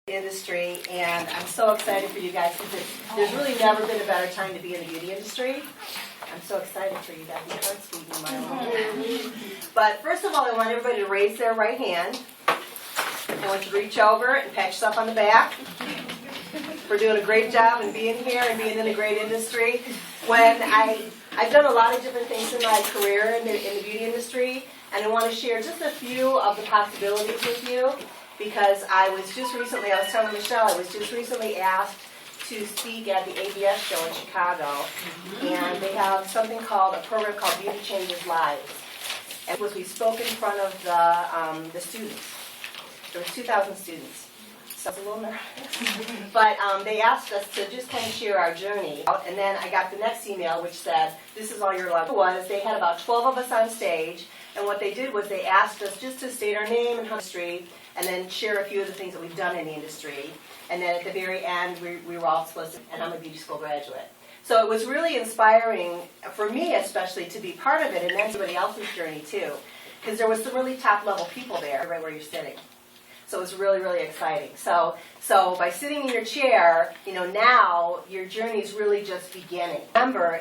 industry, and I'm so excited for you guys because there's really never been a better time to be in the beauty industry. I'm so excited for you guys. My heart's beating my own. But first of all, I want everybody to raise their right hand. I want you to reach over and pat yourself on the back for doing a great job and being here and being in a great industry. When I've done a lot of different things in my career in the beauty industry, and I want to share just a few of the possibilities with you. Because I was telling Michelle, I was just recently asked to speak at the ABS show in Chicago. And they have something called, a program called Beauty Changes Lives. And we spoke in front of the students. There were 2,000 students. So I was a little nervous. But they asked us to just kind of share our journey. And then I got the next email which said, this is all you're allowed to do. They had about 12 of us on stage. And what they did was they asked us just to state our name and history, and then share a few of the things that we've done in the industry. And then at the very end, we were all supposed to, and I'm a beauty school graduate. So it was really inspiring, for me especially, to be part of it, and then somebody else's journey too. Because there was some really top-level people there, right where you're sitting. So it was really, really exciting. So by sitting in your chair, now your journey is really just beginning. Remember,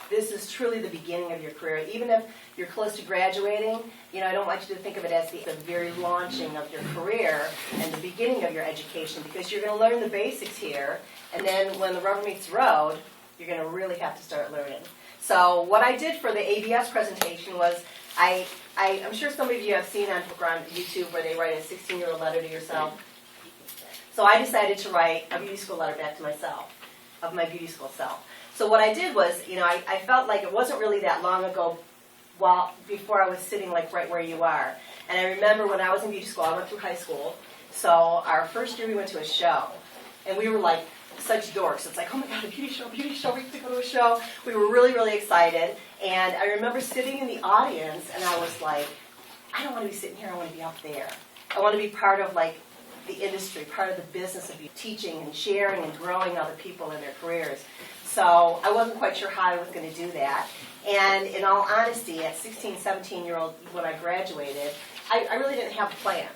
this is truly the beginning of your career. Even if you're close to graduating, I don't want you to think of it as the very launching of your career and the beginning of your education, because you're going to learn the basics here, and then when the rubber meets the road, you're going to really have to start learning. So what I did for the ABS presentation was, I'm sure some of you have seen on YouTube where they write a 16-year-old letter to yourself. So I decided to write a beauty school letter back to myself, of my beauty school self. So what I did was, I felt like it wasn't really that long ago before I was sitting like right where you are. And I remember when I was in beauty school, I went through high school. So our first year we went to a show. And we were like such dorks. It's like, oh my God, a beauty show, we get to go to a show. We were really, really excited. And I remember sitting in the audience and I was like, I don't want to be sitting here, I want to be up there. I want to be part of like the industry, part of the business of teaching and sharing and growing other people in their careers. So I wasn't quite sure how I was going to do that. And in all honesty, at 16, 17-year-old, when I graduated, I really didn't have a plan.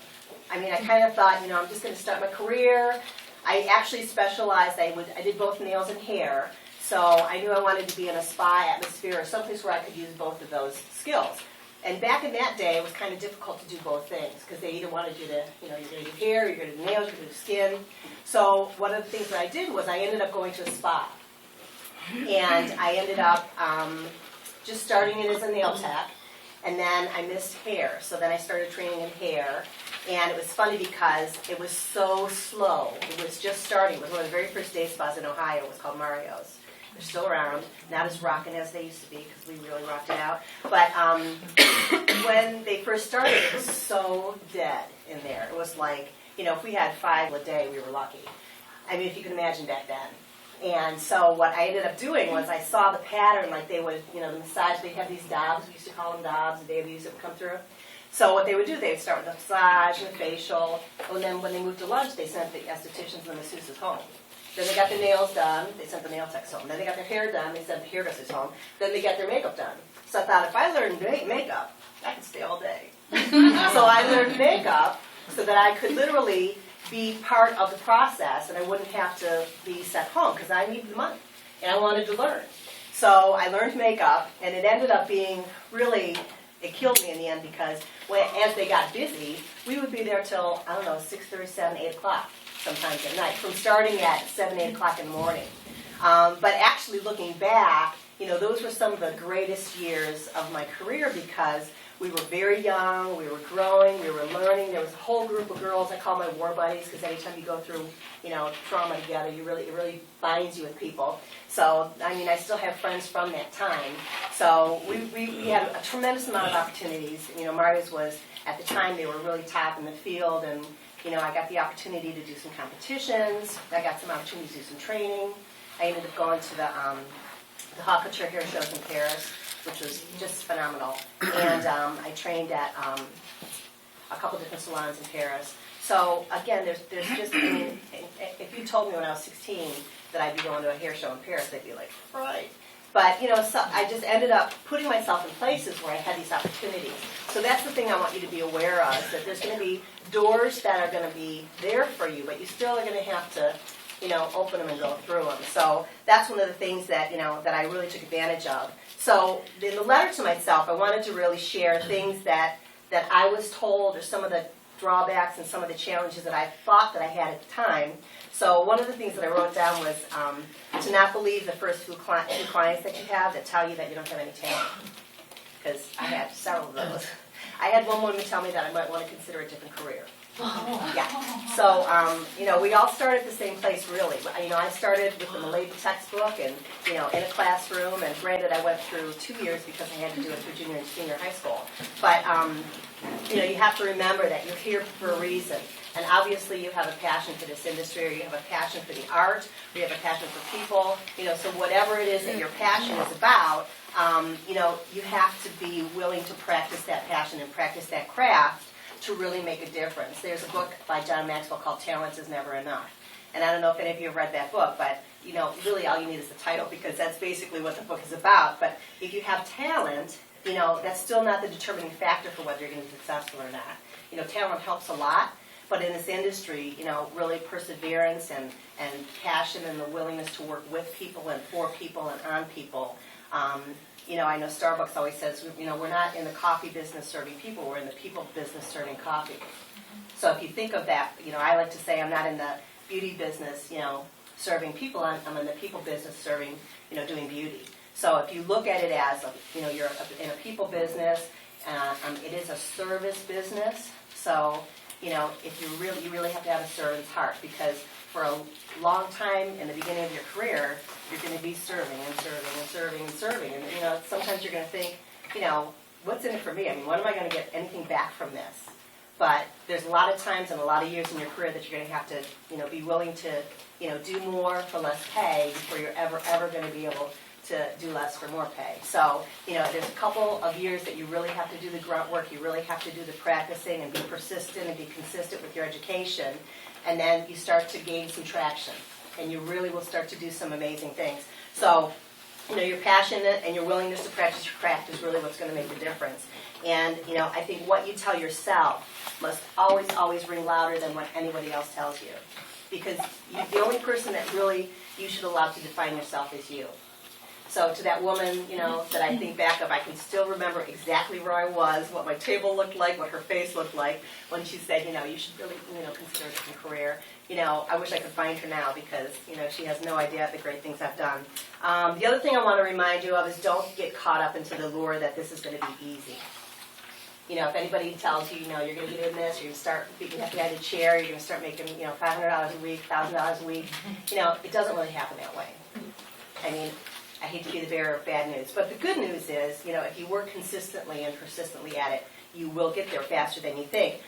I mean, I kind of thought, I'm just going to start my career. I actually specialized. I did both nails and hair. So I knew I wanted to be in a spa atmosphere or someplace where I could use both of those skills. And back in that day, it was kind of difficult to do both things because they either wanted you to, you're going to do hair, you're going to do nails, you're going to do skin. So one of the things that I did was I ended up going to a spa. And I ended up just starting it as a nail tech, and then I missed hair. So then I started training in hair, and it was funny because it was so slow. It was just starting. It was one of the very first day spas in Ohio. It was called Mario's. They're still around, not as rocking as they used to be because we really rocked it out. But when they first started, it was so dead in there. It was like, if we had 5 a day, we were lucky. I mean, if you can imagine back then. And so what I ended up doing was I saw the pattern, like they would, the massage, they'd have these dobs, we used to call them dobs, the babies that would come through. So what they would do, they would start with the massage and the facial, and then when they moved to lunch, they sent the estheticians and the masseuses home. Then they got their nails done, they sent the nail techs home. Then they got their hair done, they sent the hairdressers home. Then they got their makeup done. So I thought, if I learned makeup, I could stay all day. So I learned makeup so that I could literally be part of the process, and I wouldn't have to be sent home because I needed the money, and I wanted to learn. So I learned makeup, and it ended up being really, it killed me in the end because as they got busy, we would be there till, 6:30, 7, 8 o'clock sometimes at night, from starting at 7, 8 o'clock in the morning. But actually looking back, those were some of the greatest years of my career because we were very young, we were growing, we were learning. There was a whole group of girls I call my war buddies because anytime you go through, trauma together, it really binds you with people. So, I still have friends from that time. So we had a tremendous amount of opportunities. Mario's was, at the time, they were really top in the field, and, I got the opportunity to do some competitions. I got some opportunity to do some training. I ended up going to the haute couture hair shows in Paris, which was just phenomenal. And I trained at a couple different salons in Paris. So again, there's just, if you told me when I was 16 that I'd be going to a hair show in Paris, they'd be like, right. But, so I just ended up putting myself in places where I had these opportunities. So that's the thing I want you to be aware of, is that there's going to be doors that are going to be there for you, but you still are going to have to, open them and go through them. So that's one of the things that, that I really took advantage of. So in the letter to myself, I wanted to really share things that I was told, or some of the drawbacks and some of the challenges that I thought that I had at the time. So one of the things that I wrote down was to not believe the first few clients that you have that tell you that you don't have any talent. Because I had several of those. I had one woman tell me that I might want to consider a different career. Yeah. So, we all started at the same place, really. I started with the Malay textbook and, in a classroom. And granted, I went through 2 years because I had to do it through junior and senior high school. But, you have to remember that you're here for a reason. And obviously you have a passion for this industry, or you have a passion for the art, or you have a passion for people. So whatever it is that your passion is about, you have to be willing to practice that passion and practice that craft to really make a difference. There's a book by John Maxwell called Talent is Never Enough. And I don't know if any of you have read that book, but, really all you need is the title, because that's basically what the book is about. But if you have talent, that's still not the determining factor for whether you're going to be successful or not. Talent helps a lot. But in this industry, really perseverance and passion and the willingness to work with people and for people and on people. I know Starbucks always says, we're not in the coffee business serving people, we're in the people business serving coffee. So if you think of that, I like to say I'm not in the beauty business, serving people, I'm in the people business serving, doing beauty. So if you look at it as, you're in a people business, it is a service business. So, if you really have to have a servant's heart, because for a long time in the beginning of your career, you're going to be serving and serving and serving and serving. And, sometimes you're going to think, what's in it for me? I mean, when am I going to get anything back from this? But there's a lot of times and a lot of years in your career that you're going to have to, be willing to, do more for less pay before you're ever going to be able to do less for more pay. So, there's a couple of years that you really have to do the grunt work, you really have to do the practicing and be persistent and be consistent with your education, and then you start to gain some traction, and you really will start to do some amazing things. So, your passion and your willingness to practice your craft is really what's going to make the difference. And, I think what you tell yourself must always, always ring louder than what anybody else tells you. Because the only person that really you should allow to define yourself is you. So to that woman, that I think back of, I can still remember exactly where I was, what my table looked like, what her face looked like, when she said, you should really, consider a different career. I wish I could find her now, because, she has no idea the great things I've done. The other thing I want to remind you of is don't get caught up into the lure that this is going to be easy. If anybody tells you, you're going to be doing this, you're going to start beating up behind a chair, you're going to start making, $500 a week, $1,000 a week, it doesn't really happen that way. I mean, I hate to be the bearer of bad news, but the good news is, if you work consistently and persistently at it, you will get there faster than you think.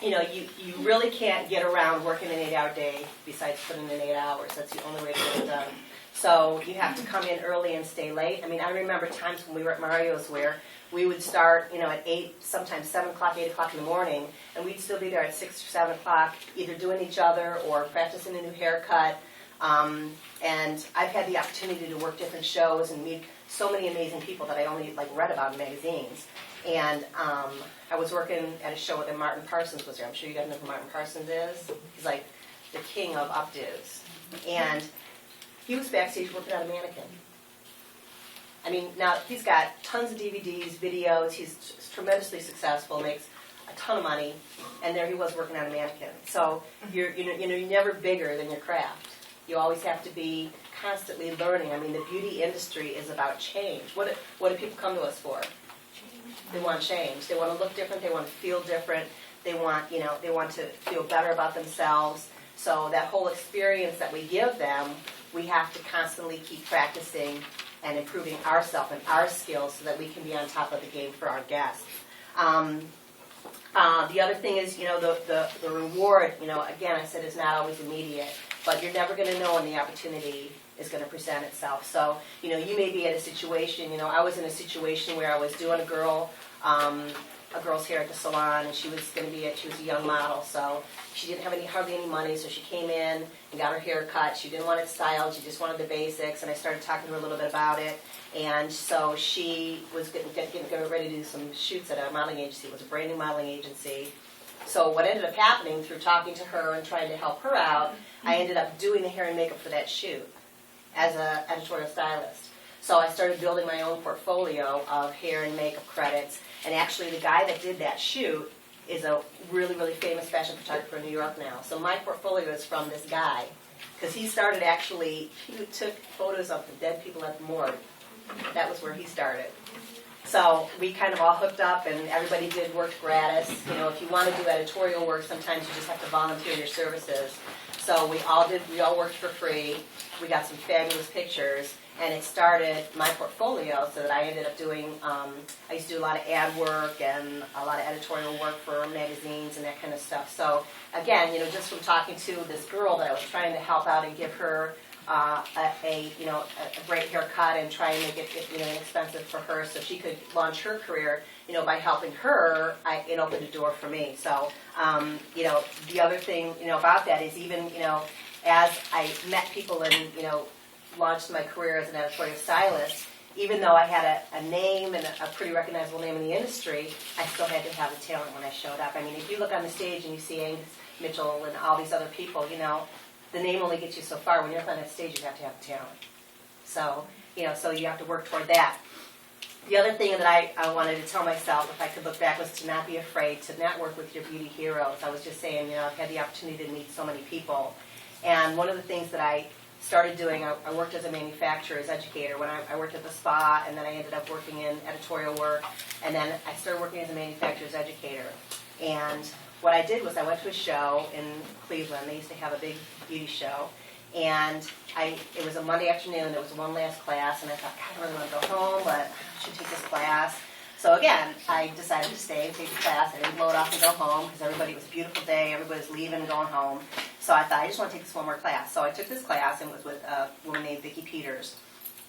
You really can't get around working an 8-hour day besides putting in 8 hours. That's the only way to get it done. So you have to come in early and stay late. I mean, I remember times when we were at Mario's where we would start, at 8, sometimes 7 o'clock, 8 o'clock in the morning, and we'd still be there at 6 or 7 o'clock, either doing each other or practicing a new haircut. And I've had the opportunity to work different shows and meet so many amazing people that I only read about in magazines. And I was working at a show where Martin Parsons was there. I'm sure you guys know who Martin Parsons is. He's like the king of updos. And he was backstage working on a mannequin. I mean, now he's got tons of DVDs, videos. He's tremendously successful, makes a ton of money, and there he was working on a mannequin. So you're never bigger than your craft. You always have to be constantly learning. I mean, the beauty industry is about change. What do people come to us for? They want change. They want to look different. They want to feel different. They want to feel better about themselves. So that whole experience that we give them, we have to constantly keep practicing and improving ourselves and our skills so that we can be on top of the game for our guests. The other thing is, the reward, again, I said is not always immediate, but you're never going to know when the opportunity is going to present itself. So, you may be at a situation, I was in a situation where I was doing a girl a girl's hair at the salon, and she was a young model, so she didn't have hardly any money, so she came in and got her hair cut. She didn't want it styled, she just wanted the basics, and I started talking to her a little bit about it. And so she was getting ready to do some shoots at a modeling agency. It was a brand new modeling agency. So what ended up happening through talking to her and trying to help her out, I ended up doing the hair and makeup for that shoot as an editorial stylist. So I started building my own portfolio of hair and makeup credits. And actually the guy that did that shoot is a really, really famous fashion photographer in New York now. So my portfolio is from this guy. Because he started he took photos of the dead people at the morgue. That was where he started. So we kind of all hooked up, and everybody did work gratis. If you want to do editorial work, sometimes you just have to volunteer your services. So we all worked for free. We got some fabulous pictures, and it started my portfolio so that I ended up doing, I used to do a lot of ad work and a lot of editorial work for magazines and that kind of stuff. So again, just from talking to this girl that I was trying to help out and give her a great haircut and try and make it inexpensive for her so she could launch her career, by helping her, it opened a door for me. So, the other thing, about that is even, as I met people and, launched my career as an editorial stylist, even though I had a name and a pretty recognizable name in the industry, I still had to have the talent when I showed up. I mean, if you look on the stage and you see Angus Mitchell and all these other people, the name only gets you so far. When you're up on that stage, you have to have the talent. So, so you have to work toward that. The other thing that I wanted to tell myself, if I could look back, was to not be afraid to network with your beauty heroes. I was just saying, I've had the opportunity to meet so many people. And one of the things that I started doing, I worked as a manufacturer's educator when I worked at the spa, and then I ended up working in editorial work, and then I started working as a manufacturer's educator. And what I did was I went to a show in Cleveland. They used to have a big beauty show. And it was a Monday afternoon. There was one last class. And I thought, God, I really want to go home, but I should take this class. So again, I decided to stay and take the class. I didn't blow it off and go home because it was a beautiful day. Everybody was leaving and going home. So I thought, I just want to take this one more class. So I took this class, and it was with a woman named Vicki Peters.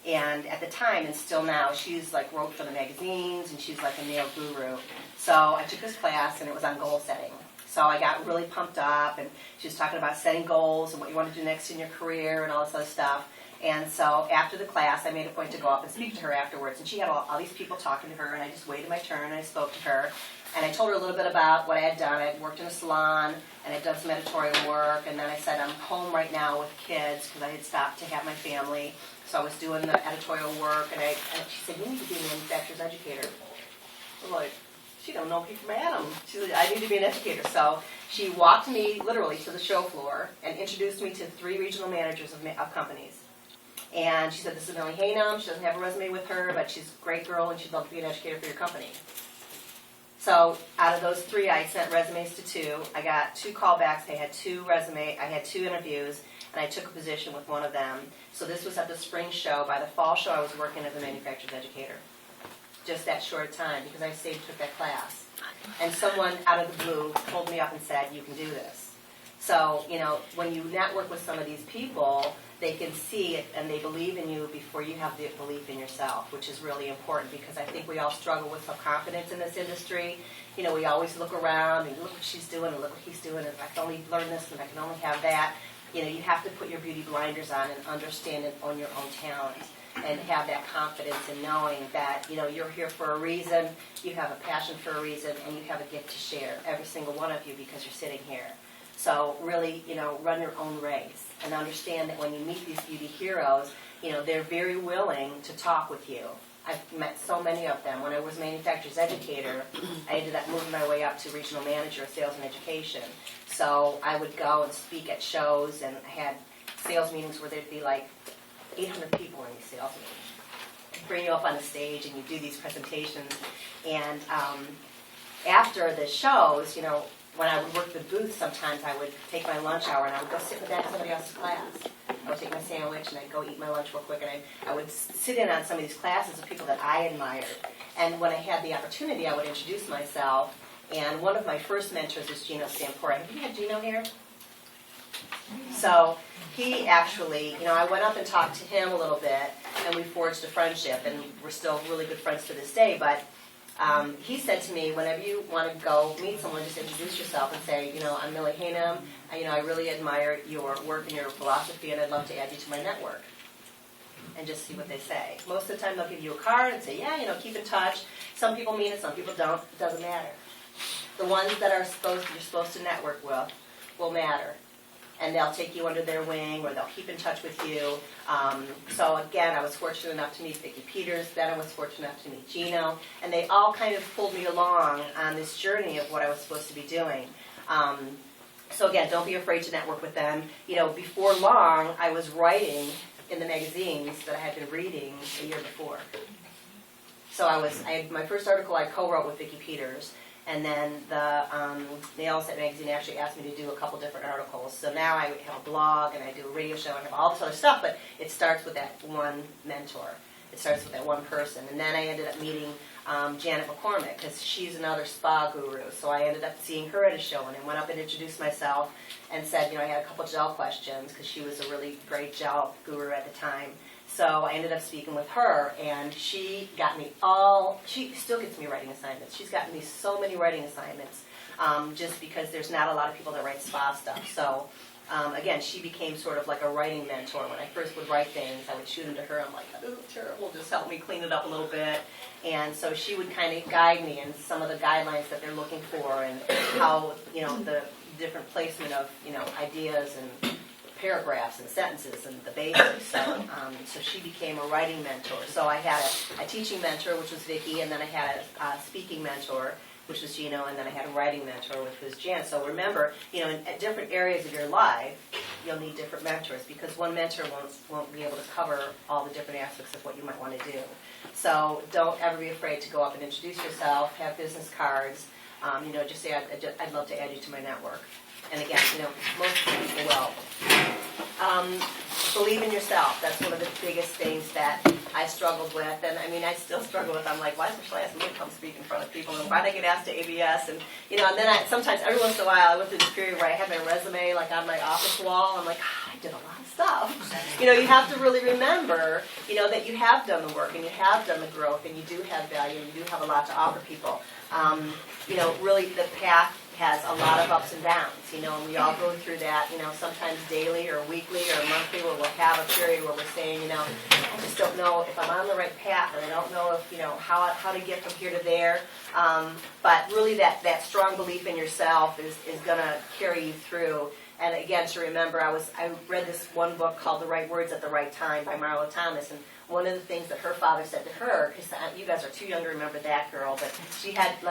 And at the time, and still now, she's wrote for the magazines, and she's like a nail guru. So I took this class, and it was on goal setting. So I got really pumped up, and she was talking about setting goals and what you want to do next in your career and all this other stuff. And so after the class, I made a point to go up and speak to her afterwards. And she had all these people talking to her, and I just waited my turn, and I spoke to her. And I told her a little bit about what I had done. I had worked in a salon, and I'd done some editorial work. And then I said, I'm home right now with kids because I had stopped to have my family. So I was doing the editorial work, and she said, you need to be a manufacturer's educator. I was like, she don't know me from Adam. She said, I need to be an educator. So she walked me literally to the show floor and introduced me to 3 regional managers of companies. And she said, this is Millie Haynum. She doesn't have a resume with her, but she's a great girl, and she'd love to be an educator for your company. So out of those 3, I sent resumes to 2. I got 2 callbacks. I had 2 interviews, and I took a position with one of them. So this was at the spring show. By the fall show, I was working as a manufacturer's educator. Just that short time, because I stayed and took that class. And someone out of the blue pulled me up and said, you can do this. So, when you network with some of these people, they can see it and they believe in you before you have the belief in yourself, which is really important, because I think we all struggle with self-confidence in this industry. We always look around and look what she's doing and look what he's doing, and if I can only learn this and I can only have that. You have to put your beauty blinders on and understand and own your own talent. And have that confidence in knowing that, you're here for a reason, you have a passion for a reason, and you have a gift to share, every single one of you, because you're sitting here. So really, run your own race and understand that when you meet these beauty heroes, they're very willing to talk with you. I've met so many of them. When I was manufacturer's educator, I ended up moving my way up to regional manager of sales and education. So I would go and speak at shows, and I had sales meetings where there'd be 800 people in these sales meetings. Bring you up on the stage, and you do these presentations. And after the shows, when I would work the booth, sometimes I would take my lunch hour, and I would go sit in the back of somebody else's class. I would take my sandwich, and I'd go eat my lunch real quick, and I would sit in on some of these classes of people that I admired. And when I had the opportunity, I would introduce myself. And one of my first mentors was Gino Stampora. Have you had Gino here? So he actually, I went up and talked to him a little bit, and we forged a friendship, and we're still really good friends to this day. But he said to me, whenever you want to go meet someone, just introduce yourself and say, I'm Millie Haynham. I really admire your work and your philosophy, and I'd love to add you to my network. And just see what they say. Most of the time, they'll give you a card and say, keep in touch. Some people mean it, some people don't. It doesn't matter. The ones that you're supposed to network with will matter. And they'll take you under their wing, or they'll keep in touch with you. So again, I was fortunate enough to meet Vicki Peters. Then I was fortunate enough to meet Gino. And they all kind of pulled me along on this journey of what I was supposed to be doing. So again, don't be afraid to network with them. Before long, I was writing in the magazines that I had been reading a year before. So my first article I co-wrote with Vicki Peters. And then the Set magazine actually asked me to do a couple different articles. So now I have a blog, and I do a radio show, and I have all this other stuff, but it starts with that one mentor. It starts with that one person. And then I ended up meeting Janet McCormick, because she's another spa guru. So I ended up seeing her at a show, and I went up and introduced myself and said, I had a couple gel questions, because she was a really great gel guru at the time. So I ended up speaking with her, and she still gets me writing assignments. She's gotten me so many writing assignments, just because there's not a lot of people that write spa stuff. So, again, she became sort of like a writing mentor. When I first would write things, I would shoot them to her. I'm like, oh, terrible, just help me clean it up a little bit. And so she would kind of guide me in some of the guidelines that they're looking for, and how, the different placement of, ideas and paragraphs and sentences and the basics. So she became a writing mentor. So I had a teaching mentor, which was Vicki, and then I had a speaking mentor, which was Gino, and then I had a writing mentor, which was Jan. So remember, in different areas of your life, you'll need different mentors, because one mentor won't be able to cover all the different aspects of what you might want to do. So don't ever be afraid to go up and introduce yourself, have business cards, just say, I'd love to add you to my network. And again, most people will. Believe in yourself. That's one of the biggest things that I struggled with. And I still struggle with. I'm like, why is Michelle asking me to come speak in front of people? And why did I get asked to ABS? And, and then sometimes, every once in a while, I went through this period where I had my resume, like, on my office wall. I'm like, I did a lot of stuff. You have to really remember, that you have done the work, and you have done the growth, and you do have value, and you do have a lot to offer people. Really, the path has a lot of ups and downs, and we all go through that, sometimes daily or weekly or monthly, where we'll have a period where we're saying, I just don't know if I'm on the right path, and I don't know if, how to get from here to there. But really that strong belief in yourself is going to carry you through. And again, to remember, I read this one book called The Right Words at the Right Time by Marlo Thomas, and one of the things that her father said to her, because you guys are too young to remember that girl, but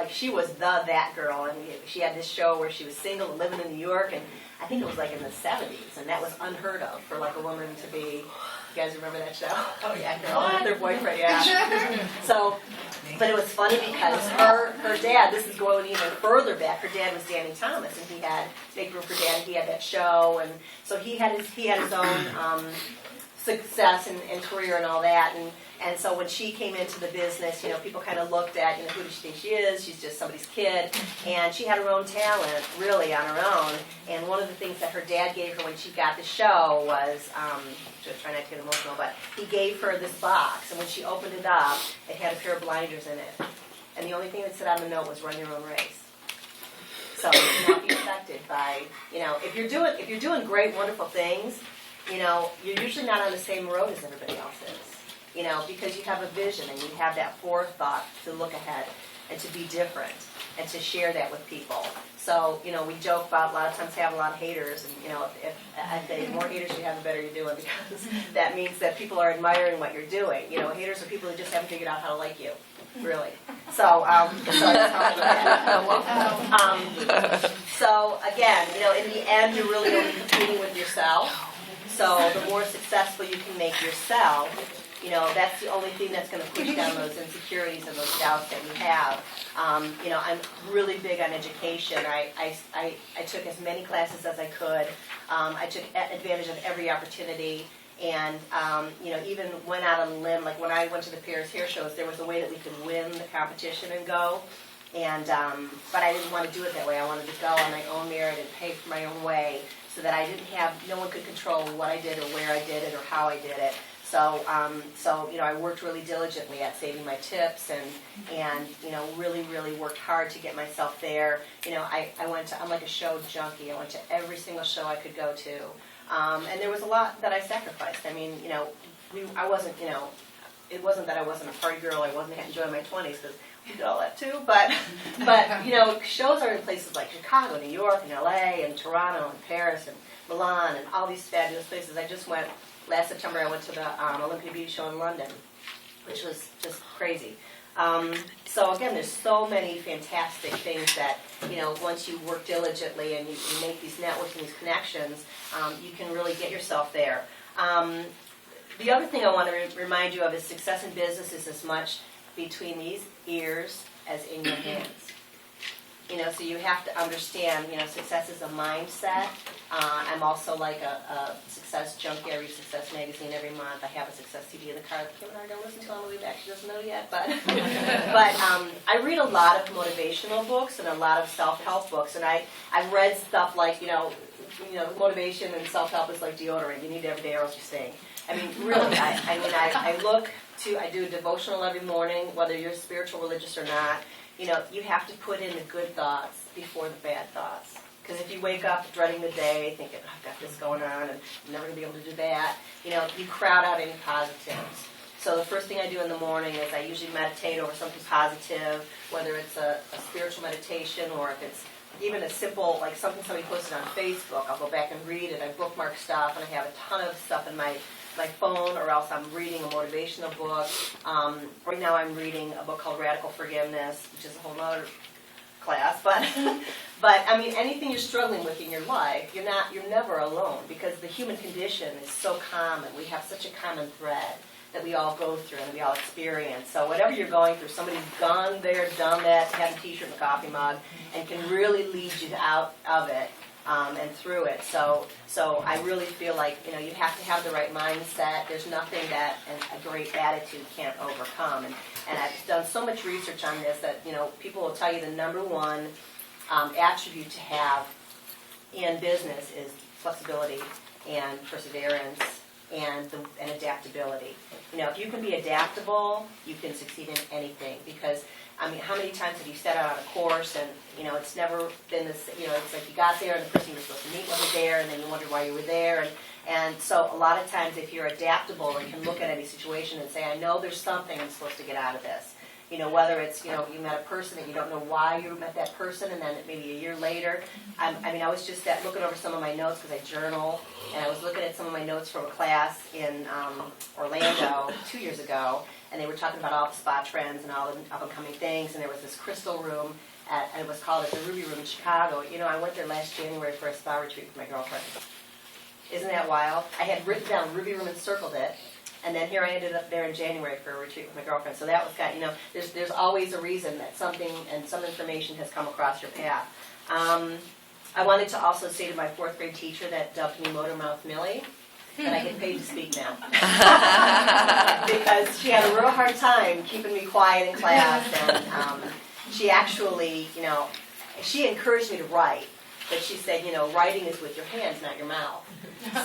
she was that girl, and she had this show where she was single and living in New York, and I think it was in the 70s, and that was unheard of for a woman to be. You guys remember that show? Oh yeah, girl with their boyfriend, yeah. So, but it was funny because her dad, this is going even further back. Her dad was Danny Thomas, and he had Make Room for Dad. He had that show, and so he had his own success and career and all that, and so when she came into the business, people kind of looked at, who does she think she is? She's just somebody's kid, and she had her own talent, really, on her own. And one of the things that her dad gave her when she got the show was, just trying not to get emotional, but he gave her this box, and when she opened it up, it had a pair of blinders in it, and the only thing that said on the note was "Run your own race." So do not be affected by, if you're doing great, wonderful things. You're usually not on the same road as everybody else is, because you have a vision and you have that forethought to look ahead and to be different and to share that with people. So, we joke about a lot of times have a lot of haters, and, if I think the more haters you have, the better you're doing, because that means that people are admiring what you're doing. Haters are people who just haven't figured out how to like you, really. So, so again, in the end, you're really only competing with yourself. So the more successful you can make yourself, that's the only thing that's going to push down those insecurities and those doubts that you have. I'm really big on education. I took as many classes as I could. I took advantage of every opportunity, and even went out on a limb. Like when I went to the Paris hair shows, there was a way that we could win the competition and go. And but I didn't want to do it that way. I wanted to go on my own merit and pay for my own way, so that I didn't have, no one could control what I did or where I did it or how I did it. So I worked really diligently at saving my tips and really worked hard to get myself there. I'm like a show junkie. I went to every single show I could go to, and there was a lot that I sacrificed. I mean, I wasn't, it wasn't that I wasn't a party girl. I wasn't enjoying my 20s because we did all that too. But shows are in places like Chicago, New York, and LA, and Toronto, and Paris, and Milan, and all these fabulous places. I just went. Last September, I went to the Olympia Beauty Show in London, which was just crazy. So again, there's so many fantastic things that, once you work diligently and you make these networks and these connections, you can really get yourself there. The other thing I want to remind you of is success in business is as much between these ears as in your hands. So you have to understand, success is a mindset. I'm also like a success junkie. I read Success Magazine every month. I have a success CD in the car that Kim and I are going to listen to on the way back. She doesn't know yet. But I read a lot of motivational books and a lot of self-help books. And I've read stuff like, motivation and self-help is like deodorant. You need it every day or else you stink. I mean, really, I do a devotional every morning, whether you're spiritual, religious, or not. You have to put in the good thoughts before the bad thoughts. Because if you wake up dreading the day, thinking, I've got this going on, and I'm never going to be able to do that, you crowd out any positives. So the first thing I do in the morning is I usually meditate over something positive, whether it's a spiritual meditation or if it's even a simple, like something somebody posted on Facebook. I'll go back and read it. I bookmark stuff, and I have a ton of stuff in my phone, or else I'm reading a motivational book. Right now I'm reading a book called Radical Forgiveness, which is a whole other class. But I mean, anything you're struggling with in your life, you're never alone, because the human condition is so common. We have such a common thread that we all go through and we all experience. So whatever you're going through, somebody's gone there, done that, had a T-shirt and a coffee mug, and can really lead you out of it. And through it. So I really feel like, you have to have the right mindset. There's nothing that a great attitude can't overcome. And I've done so much research on this that, people will tell you the number one attribute to have in business is flexibility and perseverance and adaptability. If you can be adaptable, you can succeed in anything, because I mean, how many times have you set out on a course and, it's never been this, it's like you got there and the person you were supposed to meet wasn't there, and then you wondered why you were there. And so a lot of times if you're adaptable and can look at any situation and say, I know there's something I'm supposed to get out of this. Whether it's, you met a person and you don't know why you met that person, and then maybe a year later. I was just looking over some of my notes because I journal, and I was looking at some of my notes from a class in Orlando 2 years ago, and they were talking about all the spa trends and all the up-and-coming things, and there was this crystal room, and it was called the Ruby Room in Chicago. I went there last January for a spa retreat with my girlfriend. Isn't that wild? I had written down Ruby Room and circled it, and then here I ended up there in January for a retreat with my girlfriend. So that was kind of, there's always a reason that something and some information has come across your path. I wanted to also say to my 4th grade teacher that dubbed me Motor Mouth Millie, that I get paid to speak now. Because she had a real hard time keeping me quiet in class, and she actually, she encouraged me to write, but she said, writing is with your hands, not your mouth.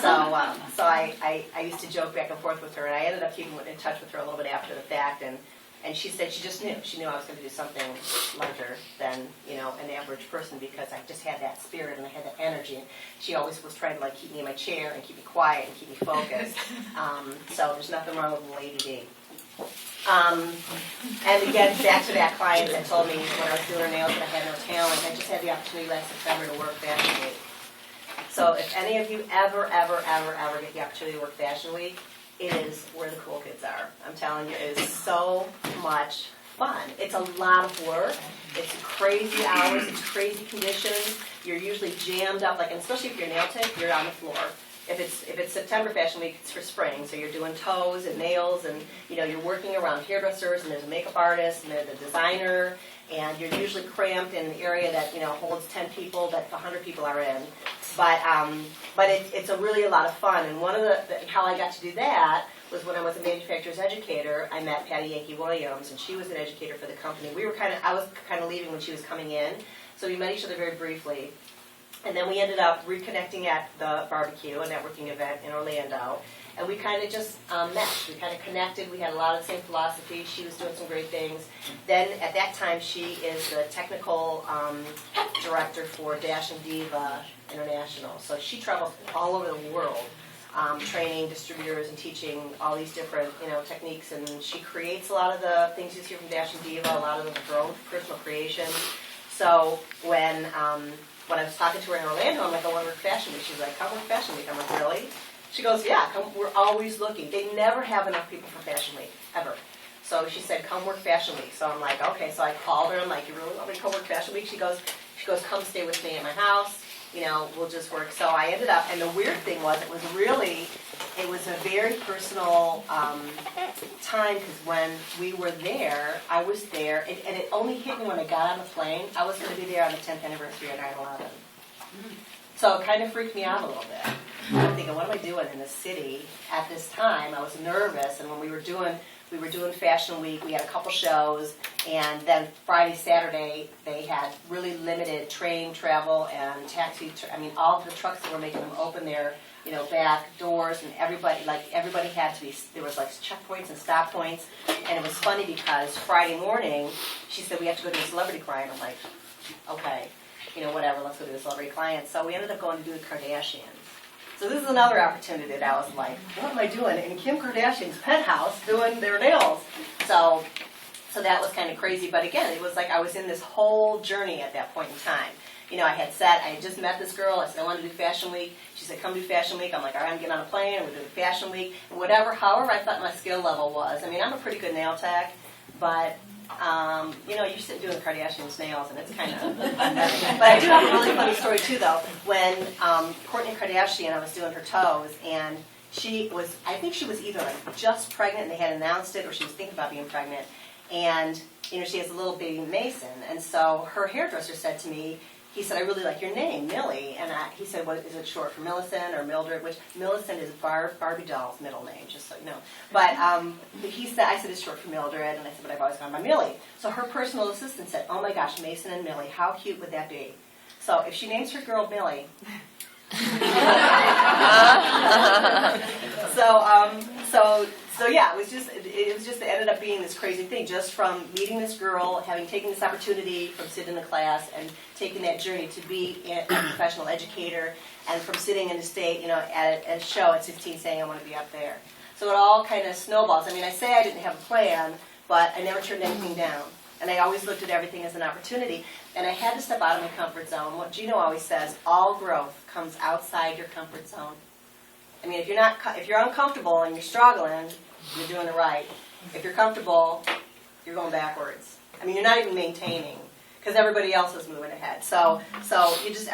So I used to joke back and forth with her, and I ended up keeping in touch with her a little bit after the fact, and she said she just knew. She knew I was going to do something larger than, an average person, because I just had that spirit and I had that energy. And she always was trying to keep me in my chair and keep me quiet and keep me focused. So there's nothing wrong with Lady D. And again, back to that client that told me when I was doing her nails that I had no talent. I just had the opportunity last September to work Fashion Week. So if any of you ever get the opportunity to work Fashion Week, it is where the cool kids are. I'm telling you, it is so much fun. It's a lot of work. It's crazy hours. It's crazy conditions. You're usually jammed up, and especially if you're nail tech, you're on the floor. If it's September Fashion Week, it's for spring, so you're doing toes and nails, and you're working around hairdressers, and there's a makeup artist, and there's a designer, and you're usually cramped in an area that holds 10 people that 100 people are in. But it's really a lot of fun. And one of how I got to do that was when I was a manufacturer's educator. I met Patty Yankee Williams, and she was an educator for the company. I was kind of leaving when she was coming in, so we met each other very briefly. And then we ended up reconnecting at the barbecue, a networking event in Orlando. And we kind of just meshed. We kind of connected. We had a lot of the same philosophy. She was doing some great things. Then at that time, she is the technical director for Dash and Diva International. So she travels all over the world, training distributors and teaching all these different techniques. And she creates a lot of the things you see from Dash and Diva. A lot of them are her own personal creations. So when I was talking to her in Orlando, I'm like, I want to work Fashion Week. She's like, come work Fashion Week. I'm like, really? She goes, yeah, come, we're always looking. They never have enough people for Fashion Week, ever. So she said, come work Fashion Week. So I'm like, okay. So I called her. I'm like, you really want me to come work Fashion Week? She goes, come stay with me at my house. We'll just work. So I ended up, and the weird thing was, it was a very personal time, because when we were there, I was there, and it only hit me when I got on the plane. I was going to be there on the 10th anniversary of 9/11. So it kind of freaked me out a little bit. I'm thinking, what am I doing in this city at this time? I was nervous, and when we were doing Fashion Week, we had a couple shows, and then Friday, Saturday, they had really limited train travel and taxi. All of the trucks that were making them open their back doors, and everybody had to be. There was like checkpoints and stop points, and it was funny because Friday morning, she said we have to go to a celebrity client. I'm like, okay. Whatever, let's go do a celebrity client. So we ended up going to do the Kardashians. So this is another opportunity that I was like, what am I doing in Kim Kardashian's penthouse doing their nails? So that was kind of crazy. But again, it was like I was in this whole journey at that point in time. I had just met this girl. I said, I want to do Fashion Week. She said, come do Fashion Week. I'm like, all right, I'm getting on a plane, and we're doing Fashion Week. And however I thought my skill level was. I'm a pretty good nail tech, but you're sitting doing the Kardashians' nails, and it's kind of unnerving. But I do have a really funny story, too, though. When Kourtney Kardashian, I was doing her toes, and I think she was either just pregnant, and they had announced it, or she was thinking about being pregnant. And, she has a little baby Mason. And so her hairdresser said to me, he said, I really like your name, Millie. And he said, what is it short for Millicent or Mildred? Which Millicent is Barbie doll's middle name, just so you know. But I said it's short for Mildred, and I said, but I've always gone by Millie. So her personal assistant said, oh my gosh, Mason and Millie, how cute would that be? So if she names her girl Millie, So yeah, it was just it ended up being this crazy thing, just from meeting this girl, having taken this opportunity from sitting in the class and taking that journey to be a professional educator, and from sitting in the state, at a show at 16 saying I want to be up there. So it all kind of snowballs. I say I didn't have a plan, but I never turned anything down. And I always looked at everything as an opportunity. And I had to step out of my comfort zone. What Gino always says, all growth comes outside your comfort zone. If you're uncomfortable and you're struggling, you're doing it right. If you're comfortable, you're going backwards. You're not even maintaining, because everybody else is moving ahead. So you just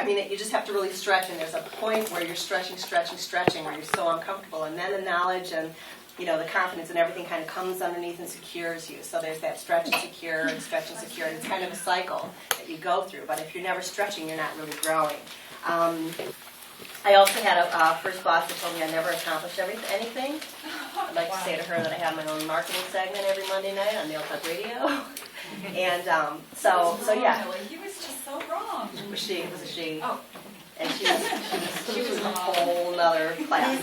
have to really stretch, and there's a point where you're stretching, where you're so uncomfortable, and then the knowledge and the confidence and everything kind of comes underneath and secures you. So there's that stretch and secure, and stretch and secure. It's kind of a cycle that you go through. But if you're never stretching, you're not really growing. I also had a first boss that told me I never accomplished anything. I'd like to say to her that I have my own marketing segment every Monday night on Nail Talk Radio. And so yeah. He was just so wrong. It was a she. Oh. And she was a whole other class.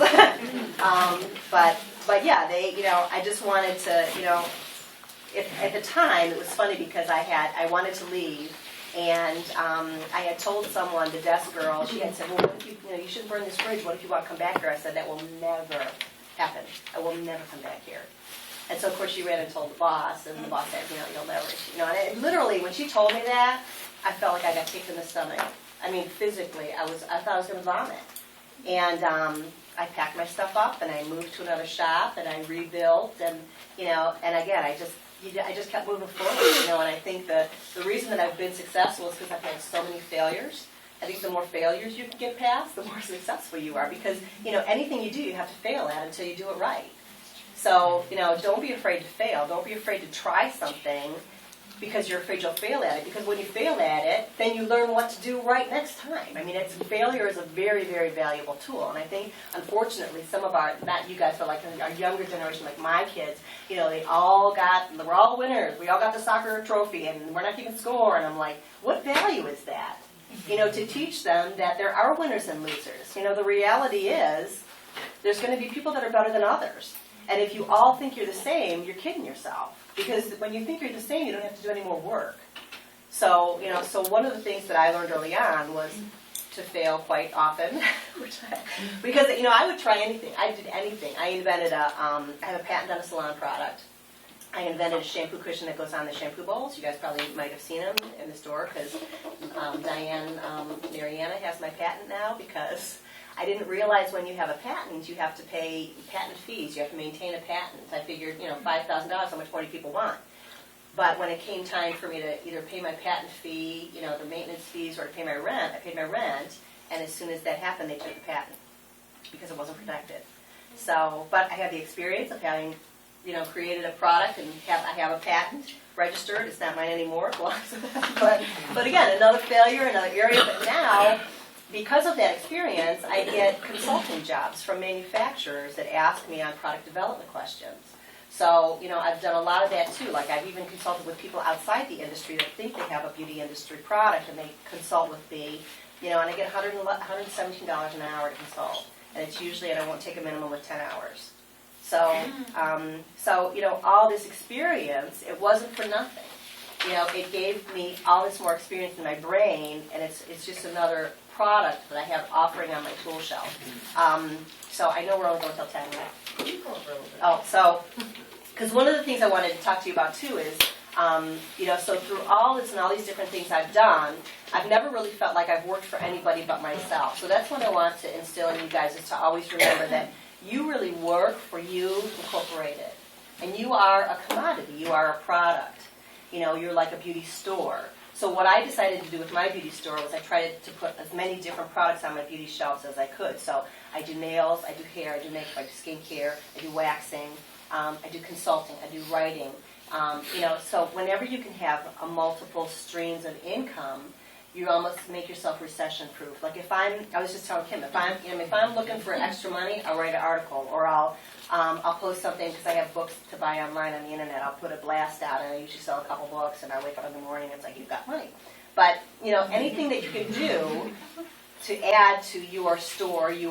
But yeah, I just wanted to, at the time it was funny because I wanted to leave. And I had told someone, the desk girl, she had said, well, what if you shouldn't burn this bridge. What if you want to come back here? I said, that will never happen. I will never come back here. And so, of course, she ran and told the boss, and the boss said, you'll never. And literally, when she told me that, I felt like I got kicked in the stomach. Physically, I thought I was going to vomit. And I packed my stuff up, and I moved to another shop, and I rebuilt, and again, I just kept moving forward, and I think that the reason that I've been successful is because I've had so many failures. I think the more failures you can get past, the more successful you are, because, anything you do, you have to fail at until you do it right. So, don't be afraid to fail. Don't be afraid to try something because you're afraid you'll fail at it, because when you fail at it, then you learn what to do right next time. Failure is a very, very valuable tool, and I think, unfortunately, some of not you guys, but like our younger generation, like my kids, we're all winners. We all got the soccer trophy, and we're not keeping score, and I'm like, what value is that? to teach them that there are winners and losers. The reality is there's going to be people that are better than others. And if you all think you're the same, you're kidding yourself. Because when you think you're the same, you don't have to do any more work. So, so one of the things that I learned early on was to fail quite often. Because, I would try anything. I did anything. I invented I have a patent on a salon product. I invented a shampoo cushion that goes on the shampoo bowls. You guys probably might have seen them in the store because Diane Mariana has my patent now because I didn't realize when you have a patent, you have to pay patent fees. You have to maintain a patent. I figured, $5,000, how much more do people want? But when it came time for me to either pay my patent fee, the maintenance fees, or to pay my rent, I paid my rent, and as soon as that happened, they took the patent because it wasn't protected. So, but I had the experience of having created a product and I have a patent registered. It's not mine anymore. It belongs to them. But again, another failure, another area. But now, because of that experience, I get consulting jobs from manufacturers that ask me on product development questions. So, I've done a lot of that too. Like I've even consulted with people outside the industry that think they have a beauty industry product and they consult with me, and I get $117 an hour to consult. And it's usually, and I won't take a minimum of 10 hours. So, all this experience, it wasn't for nothing. It gave me all this more experience in my brain, and it's just another product that I have offering on my tool shelf. So I know we're only going until 10 minutes. Oh, so, because one of the things I wanted to talk to you about too is, so through all this and all these different things I've done, I've never really felt like I've worked for anybody but myself. So that's what I want to instill in you guys, is to always remember that you really work for you Incorporated. And you are a commodity. You are a product. You're like a beauty store. So what I decided to do with my beauty store was I tried to put as many different products on my beauty shelves as I could. So I do nails, I do hair, I do makeup, I do skincare, I do waxing, I do consulting, I do writing. So whenever you can have a multiple streams of income, you almost make yourself recession-proof. Like I was just telling Kim, if I'm looking for extra money, I'll write an article, or I'll post something because I have books to buy online on the internet. I'll put a blast out, and I usually sell a couple books, and I wake up in the morning and it's like, you've got money. But anything that you can do to add to your store, you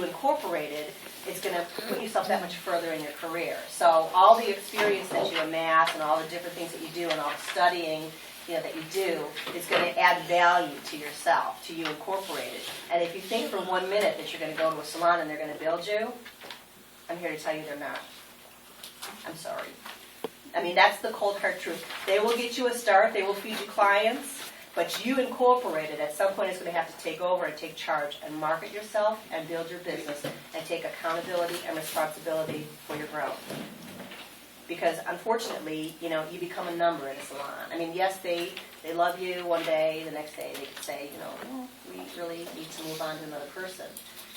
Incorporated, is going to put yourself that much further in your career. So all the experience that you amass and all the different things that you do and all the studying that you do is going to add value to yourself, to you Incorporated. And if you think for 1 minute that you're going to go to a salon and they're going to build you, I'm here to tell you they're not. I'm sorry. That's the cold hard truth. They will get you a start, they will feed you clients, but you Incorporated at some point is going to have to take over and take charge and market yourself and build your business and take accountability and responsibility for your growth. Because unfortunately, you become a number in a salon. Yes, they love you one day, the next day they could say, we really need to move on to another person.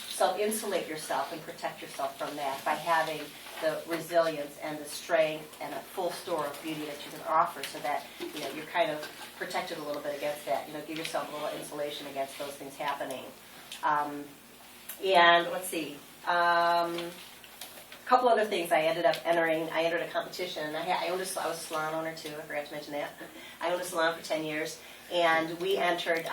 So insulate yourself and protect yourself from that by having the resilience and the strength and a full store of beauty that you can offer, so that you're kind of protected a little bit against that. Give yourself a little insulation against those things happening. And let's see. A couple other things I entered a competition. I was a salon owner too, I forgot to mention that. I owned a salon for 10 years, and we entered,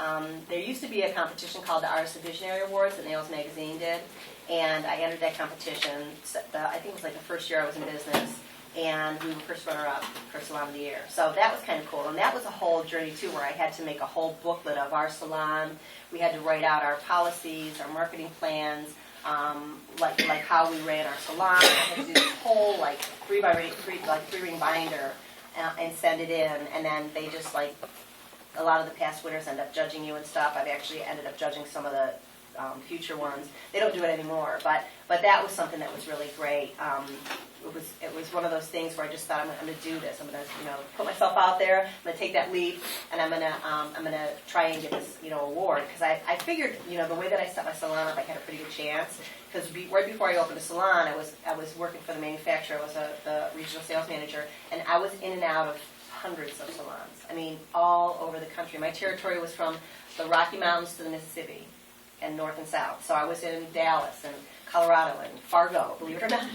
there used to be a competition called the Artist and Visionary Awards that Nails Magazine did, and I entered that competition, I think it was like the first year I was in business, and we were first runner-up for Salon of the Year. So that was kind of cool, and that was a whole journey too, where I had to make a whole booklet of our salon. We had to write out our policies, our marketing plans, like how we ran our salon. I had to do this whole three-ring binder and send it in, and then they just a lot of the past winners end up judging you and stuff. I've actually ended up judging some of the future ones. They don't do it anymore, but that was something that was really great. It was one of those things where I just thought, I'm going to do this. I'm going to put myself out there. I'm going to take that leap, and I'm going to try and get this award, because I figured the way that I set my salon up, I had a pretty good chance. Because right before I opened a salon, I was working for the manufacturer. I was the regional sales manager, and I was in and out of hundreds of salons. All over the country. My territory was from the Rocky Mountains to the Mississippi, and north and south. So I was in Dallas and Colorado and Fargo, believe it or not,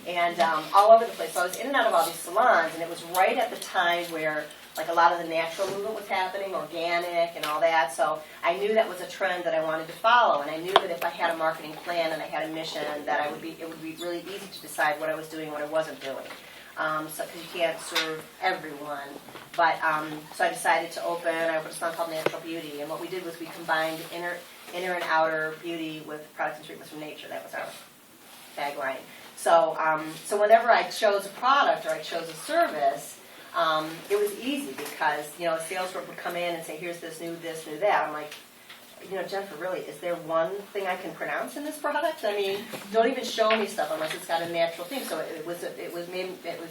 and all over the place. So I was in and out of all these salons, and it was right at the time where like a lot of the natural movement was happening, organic and all that. So I knew that was a trend that I wanted to follow, and I knew that if I had a marketing plan and I had a mission, that it would be really easy to decide what I was doing and what I wasn't doing. So because you can't serve everyone. But so I decided to open a salon called Natural Beauty, and what we did was we combined inner and outer beauty with products and treatments from nature. That was our tagline. So so whenever I chose a product or I chose a service, it was easy because, a sales rep would come in and say, here's this new that. I'm like, Jennifer, really, is there one thing I can pronounce in this product? I mean, don't even show me stuff unless it's got a natural theme. So it was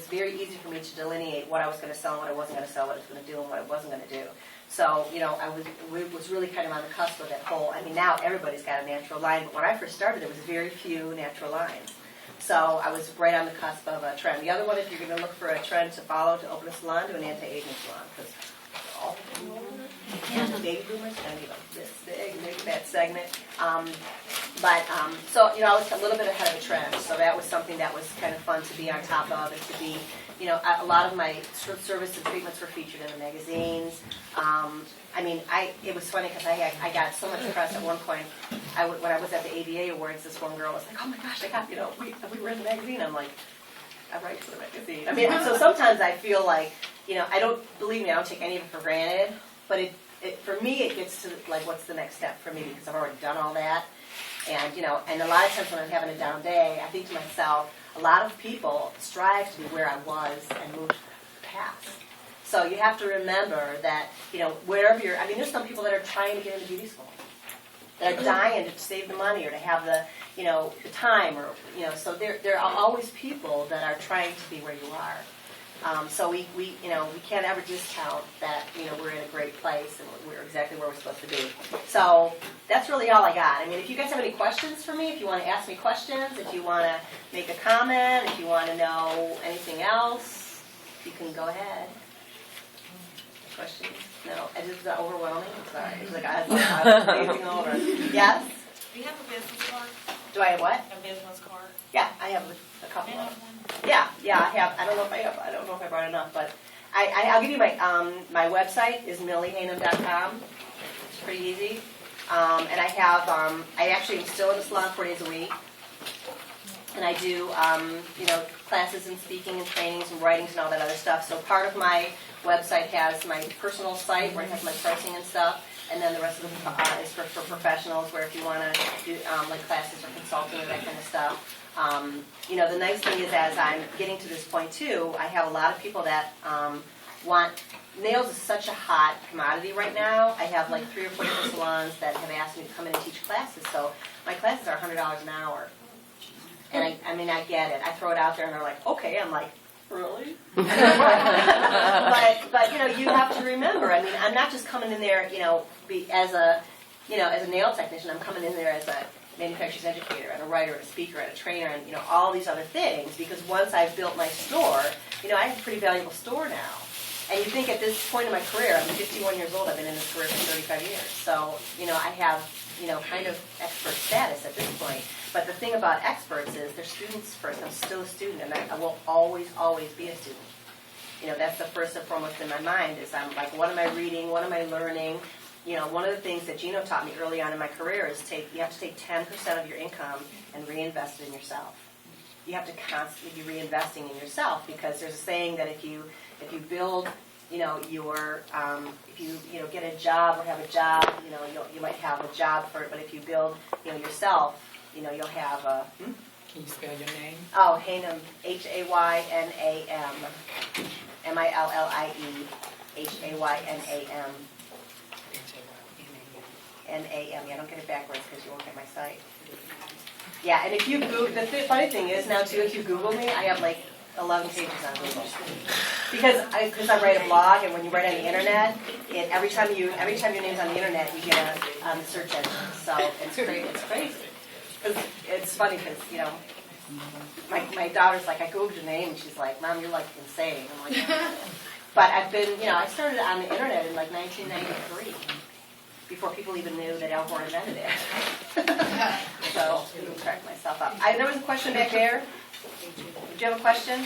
very easy for me to delineate what I was going to sell and what I wasn't going to sell, what I was going to do and what I wasn't going to do. So, I was really kind of on the cusp of that whole, now everybody's got a natural line, but when I first started, there was very few natural lines. So I was right on the cusp of a trend. The other one, if you're going to look for a trend to follow to open a salon, do an anti-aging salon, because all the baby boomers kind of like this big, maybe that segment. So I was a little bit ahead of the trend. So that was something that was kind of fun to be on top of, and to be, a lot of my service and treatments were featured in the magazines. It was funny because I got so much press at one point. When I was at the ABA Awards, this one girl was like, "Oh my gosh, I got, we were in the magazine." I'm like, I write for the magazine. So sometimes I feel like, I don't take any of it for granted, but for me, it gets to like, what's the next step for me, because I've already done all that. And, and a lot of times when I'm having a down day, I think to myself, a lot of people strive to be where I was and move past. So you have to remember that, wherever you're, there's some people that are trying to get into beauty school, that are dying to save the money or to have the, the time, or, so there are always people that are trying to be where you are. So we can't ever discount that, we're in a great place and we're exactly where we're supposed to be. So that's really all I got. If you guys have any questions for me, if you want to ask me questions, if you want to make a comment, if you want to know anything else, you can go ahead. Questions? No? Is it overwhelming? I'm sorry. It's like I was amazing over. Yes? Do you have a business card? Do I have what? A business card? Yeah, I have a couple of them. Yeah, I have. I don't know if I brought enough, but I'll give you my website is milliehanum.com. It's pretty easy. And I have I actually am still in the salon 4 days a week, and I do classes and speaking and trainings and writings and all that other stuff. So part of my website has my personal site where it has my pricing and stuff, and then the rest of it is for professionals, where if you want to do like classes or consulting or that kind of stuff. The nice thing is, as I'm getting to this point too, I have a lot of people that want, nails is such a hot commodity right now. I have like 3 or 4 different salons that have asked me to come in and teach classes. So my classes are $100 an hour. And I get it. I throw it out there and they're like, okay. I'm like, really? but you have to remember, I'm not just coming in there, as a nail technician. I'm coming in there as a manufacturer's educator and a writer and a speaker and a trainer and, all these other things, because once I've built my store, I have a pretty valuable store now. And you think at this point in my career, I'm 51 years old, I've been in this career for 35 years. So, I have, kind of expert status at this point. But the thing about experts is they're students first. I'm still a student, and I will always, always be a student. That's the first and foremost in my mind is I'm like, what am I reading? What am I learning? One of the things that Gino taught me early on in my career is you have to take 10% of your income and reinvest it in yourself. You have to constantly be reinvesting in yourself, because there's a saying that if you build, if you get a job or have a job, you might have a job for it, but if you build, yourself, you'll have a... Can you spell your name? Oh, Hanum, Haynam, Millie, N-A-M. Yeah, don't get it backwards because you won't get my site. Yeah, and if you Google, the funny thing is now too, if you Google me, I have like 11 pages on Google. Because I write a blog, and when you write on the internet, every time your name's on the internet, you get a search engine. So it's crazy. Because it's funny because, my daughter's like, I Googled your name, and she's like, Mom, you're like insane. I'm like, but I've been, I started on the internet in like 1993. Before people even knew that Elkhorn invented it. So I didn't crack myself up. There was a question back there. Did you have a question?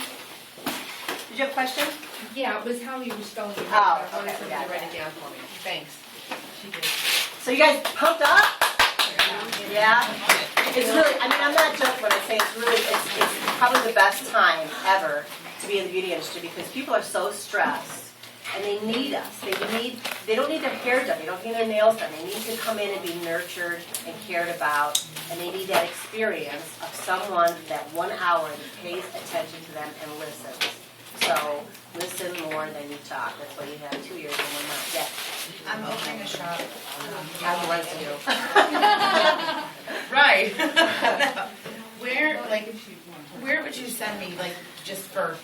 Did you have a question? Yeah, it was how you were spelling it. Oh, I wanted okay, somebody got to write it. it down for me. Thanks. She did. So you guys pumped up? Yeah? It's really, I mean, I'm not joking when I say it's probably the best time ever to be in the beauty industry because people are so stressed and they need us. They don't need their hair done. They don't need their nails done. They need to come in and be nurtured and cared about, and they need that experience of someone that 1 hour that pays attention to them and listens. So listen more than you talk. That's why you have 2 ears and 1 mouth. Yeah. I'm opening a shop. I have work to do. Right. Where would you send me, like, just for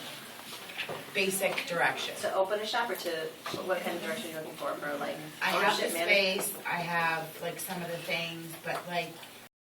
basic direction? To open a shop or to, what kind of direction are you looking for like I have the ownership management? space, I have, like, some of the things, but, like,